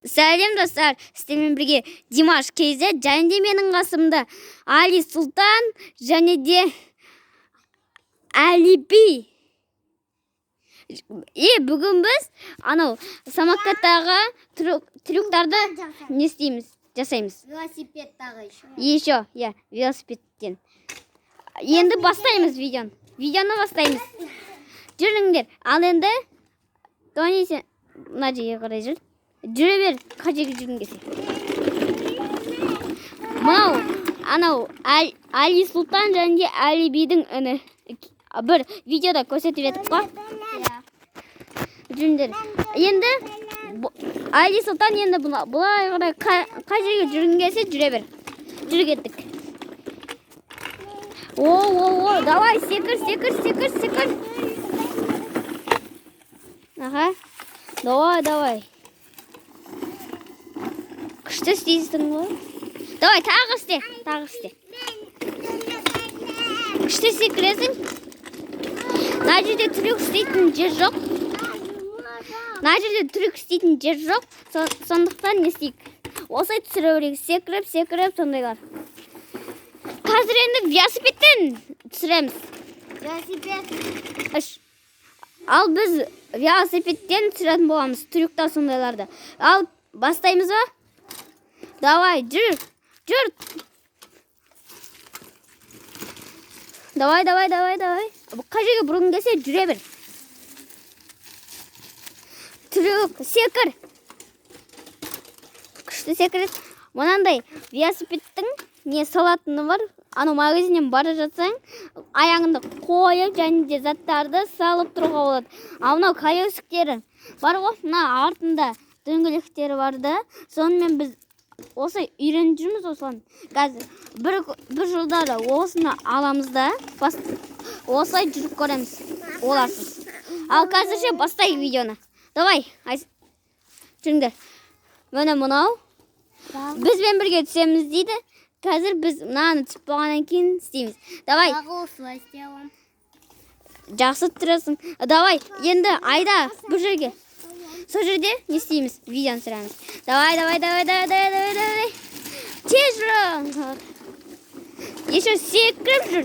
Сәлем достар, сіздермен бірге Димаш KZ және де менің қасымда Али Сұлтан және де Әлиби. Бүгін біз анау самокаттағы трюктарды не істейміз, жасаймыз. Велосипедтағы еще. Велосипедтен. Енді бастаймыз видеоны. Видеоны бастаймыз. Жүріңдер. Ал енді Тони сен мына жерге қарай жүр. Жүре бер, қажеге жүргің келсе. Мынау, анау Али Сұлтан және де Әлибидің үні. Бір видеода көрсетіп едік қой. Жүріңдер. Енді Али Сұлтан енді бұлай қарай қажеге жүргің келсе жүре бер. Жүре кеттік. О, давай, секір. Аха. Давай. Күшті істейсің ғой. Давай, тағы істе. Күшті секіресің. Мына жерде трюк істейтін жер жоқ. Сондықтан не істейік? Осылай түсіре берейік. Секіріп, сондайлар. Қазір енді велосипедтен түсіреміз. Велосипед. Ал біз велосипедтен түсіретін боламыз. Трюкта сондайларды. Ал бастаймыз ба? Давай, жүр. Давай. Қажеге бұрын келсе жүре бер. Трюк, секір. Күшті секір. Мұнандай велосипедтің не салатыны бар. Аны магазиннен бара жатсаң, аяғыңды қойып және де заттарды салып тұруға болады. Ал мынау колесиктері бар ғой, мына артында дөңгелектері бар да. Сонымен біз осы үйреніп жүрміз осылан. Қазір бір жылдары осыны аламыз да, осылай жүріп көреміз. Оларсыз. Ал қазірше бастайық видеоны. Давай, жүріңдер. Міне мынау. Бізбен бірге түсеміз дейді. Қазір біз мынаны түсіп болғаннан кейін істейміз. Давай. Осылай істеймін. Жақсы тұрасың. Давай, енді айда бұл жерге. Сол жерде не істейміз? Видеоны түсіреміз. Давай. Тез жүр. Еще секіріп жүр.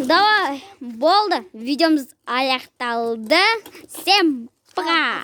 Давай, болды. Видеомыз аяқталды. Всем пока.